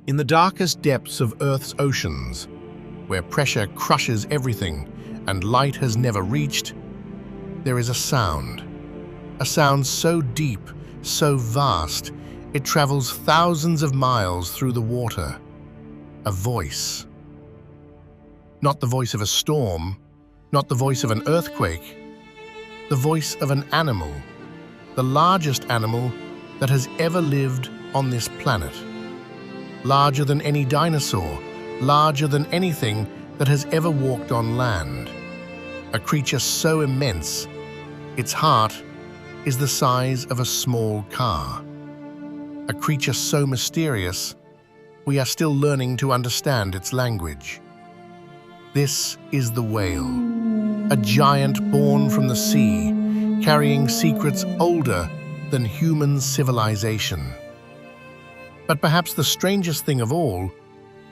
In the darkest depths of Earth's oceans, where pressure crushes everything and light has never reached, there is a sound so deep, so vast, it travels thousands of miles through the water. A voice. Not the voice of a storm, not the voice of an earthquake, the voice of an animal, the largest animal that has ever lived on this planet. Larger than any dinosaur, larger than anything that has ever walked on land. A creature so immense, its heart is the size of a small car. A creature so mysterious, we are still learning to understand its language. This is the whale, a giant born from the sea, carrying secrets older than human civilization. But perhaps the strangest thing of all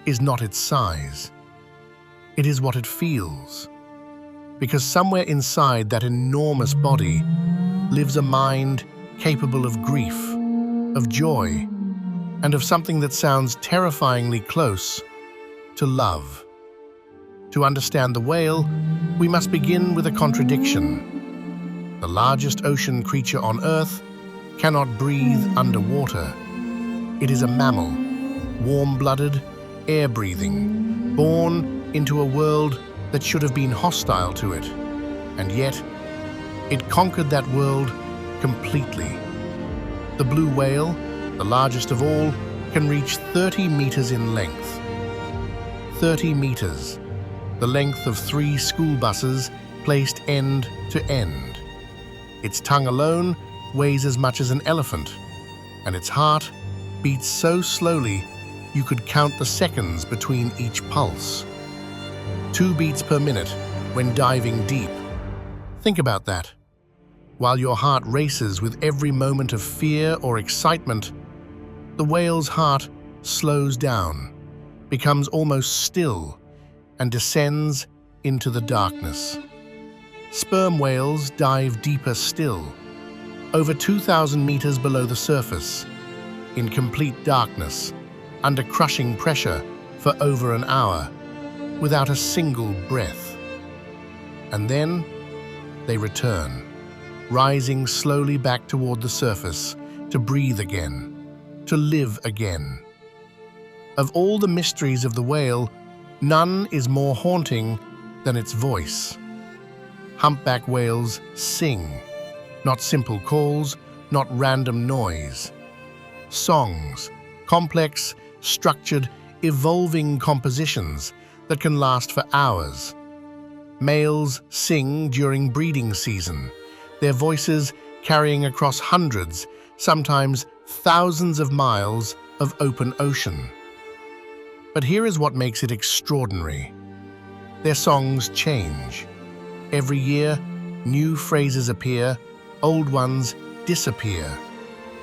is not its size. It is what it feels. Because somewhere inside that enormous body lives a mind capable of grief, of joy, and of something that sounds terrifyingly close to love. To understand the whale, we must begin with a contradiction. The largest ocean creature on Earth cannot breathe underwater. It is a mammal, warm-blooded, air-breathing, born into a world that should have been hostile to it. And yet, it conquered that world completely. The blue whale, the largest of all, can reach 30 meters in length. 30 meters, the length of 3 school buses placed end to end. Its tongue alone weighs as much as an elephant, and its heart beats so slowly you could count the seconds between each pulse. 2 beats per minute when diving deep. Think about that. While your heart races with every moment of fear or excitement, the whale's heart slows down, becomes almost still, and descends into the darkness. Sperm whales dive deeper still, over 2,000 meters below the surface, in complete darkness, under crushing pressure for over an hour, without a single breath. And then they return, rising slowly back toward the surface, to breathe again, to live again. Of all the mysteries of the whale, none is more haunting than its voice. Humpback whales sing, not simple calls, not random noise. Songs, complex, structured, evolving compositions that can last for hours. Males sing during breeding season, their voices carrying across hundreds, sometimes thousands of miles of open ocean. But here is what makes it extraordinary. Their songs change. Every year, new phrases appear, old ones disappear.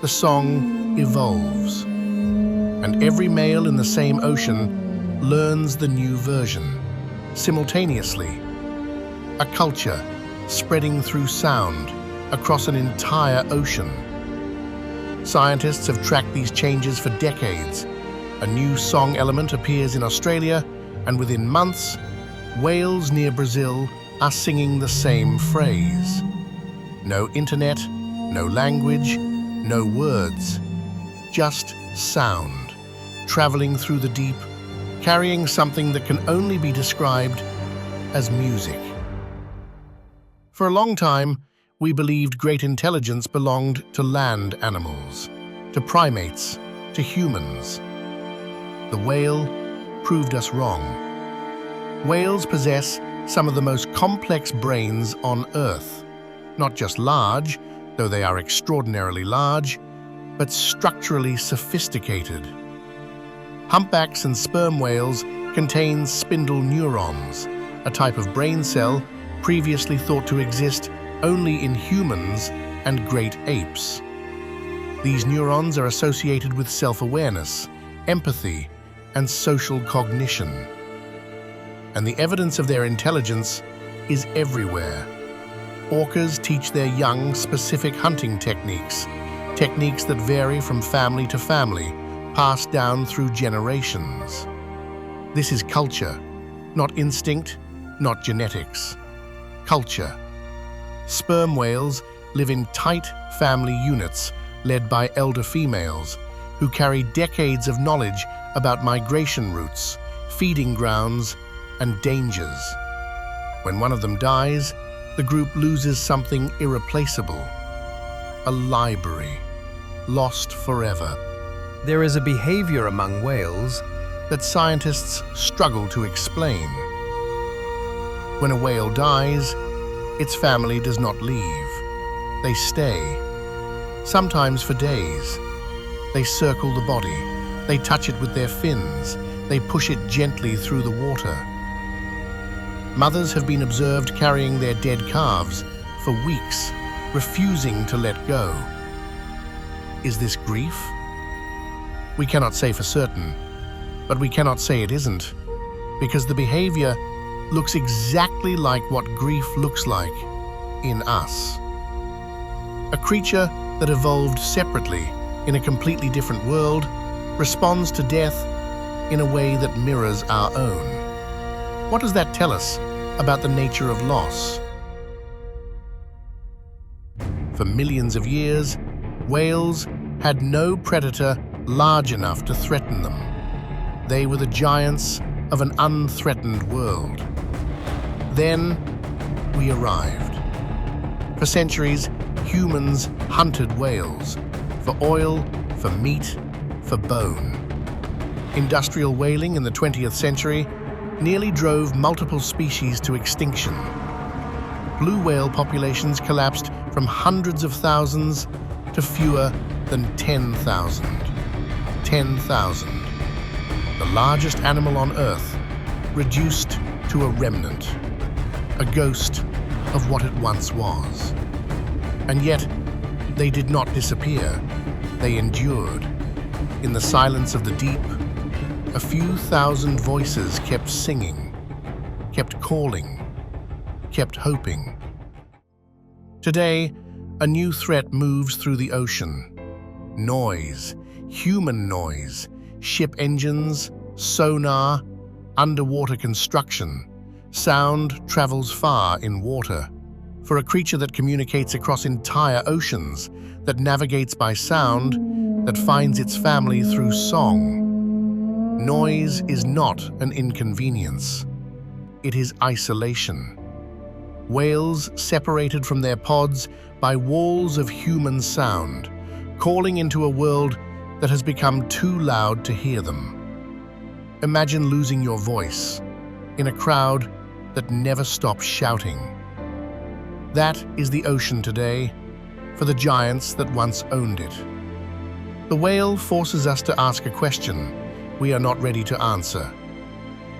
The song evolves. And every male in the same ocean learns the new version, simultaneously. A culture spreading through sound across an entire ocean. Scientists have tracked these changes for decades. A new song element appears in Australia, and within months, whales near Brazil are singing the same phrase. No internet, no language, no words, just sound, traveling through the deep, carrying something that can only be described as music. For a long time, we believed great intelligence belonged to land animals, to primates, to humans. The whale proved us wrong. Whales possess some of the most complex brains on Earth, not just large, though they are extraordinarily large, but structurally sophisticated. Humpbacks and sperm whales contain spindle neurons, a type of brain cell previously thought to exist only in humans and great apes. These neurons are associated with self-awareness, empathy, and social cognition. And the evidence of their intelligence is everywhere. Orcas teach their young specific hunting techniques, techniques that vary from family to family, passed down through generations. This is culture, not instinct, not genetics. Culture. Sperm whales live in tight family units led by elder females who carry decades of knowledge about migration routes, feeding grounds, and dangers. When one of them dies, the group loses something irreplaceable. A library, lost forever. There is a behavior among whales that scientists struggle to explain. When a whale dies, its family does not leave. They stay, sometimes for days. They circle the body, they touch it with their fins, they push it gently through the water. Mothers have been observed carrying their dead calves for weeks, refusing to let go. Is this grief? We cannot say for certain, but we cannot say it isn't, because the behavior looks exactly like what grief looks like in us. A creature that evolved separately in a completely different world responds to death in a way that mirrors our own. What does that tell us about the nature of loss? For millions of years, whales had no predator large enough to threaten them. They were the giants of an unthreatened world. Then we arrived. For centuries, humans hunted whales for oil, for meat, for bone. Industrial whaling in the 20th century nearly drove multiple species to extinction. Blue whale populations collapsed from hundreds of thousands to fewer than 10,000. 10,000. The largest animal on Earth, reduced to a remnant, a ghost of what it once was. And yet, they did not disappear. They endured. In the silence of the deep, a few thousand voices kept singing, kept calling, kept hoping. Today, a new threat moves through the ocean. Noise, human noise, ship engines, sonar, underwater construction. Sound travels far in water. For a creature that communicates across entire oceans, that navigates by sound, that finds its family through song, noise is not an inconvenience. It is isolation. Whales separated from their pods by walls of human sound, calling into a world that has become too loud to hear them. Imagine losing your voice in a crowd that never stops shouting. That is the ocean today, for the giants that once owned it. The whale forces us to ask a question we are not ready to answer.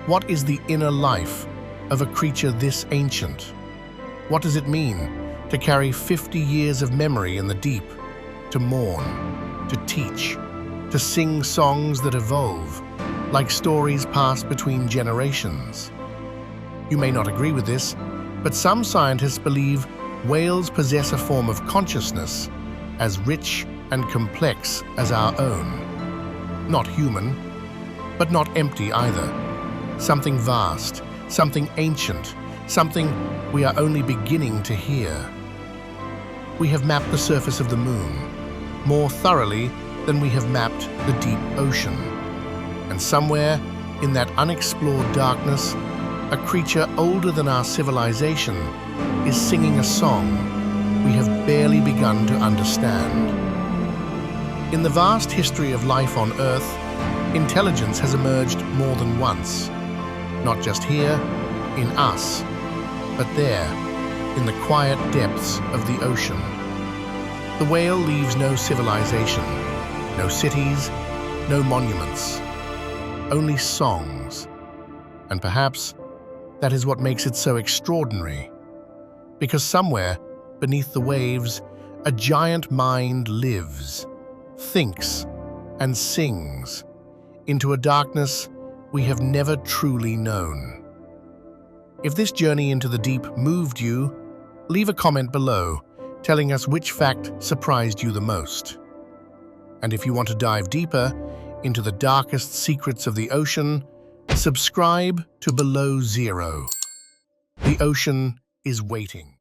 What is the inner life of a creature this ancient? What does it mean to carry 50 years of memory in the deep, to mourn, to teach, to sing songs that evolve, like stories passed between generations? You may not agree with this, but some scientists believe whales possess a form of consciousness as rich and complex as our own. Not human, but not empty either. Something vast, something ancient, something we are only beginning to hear. We have mapped the surface of the moon more thoroughly than we have mapped the deep ocean. And somewhere in that unexplored darkness, a creature older than our civilization is singing a song we have barely begun to understand. In the vast history of life on Earth, intelligence has emerged more than once. Not just here, in us, but there, in the quiet depths of the ocean. The whale leaves no civilization, no cities, no monuments, only songs. And perhaps that is what makes it so extraordinary. Because somewhere, beneath the waves, a giant mind lives, thinks, and sings into a darkness we have never truly known. If this journey into the deep moved you, leave a comment below telling us which fact surprised you the most. And if you want to dive deeper into the darkest secrets of the ocean, subscribe to Below Zero. The ocean is waiting.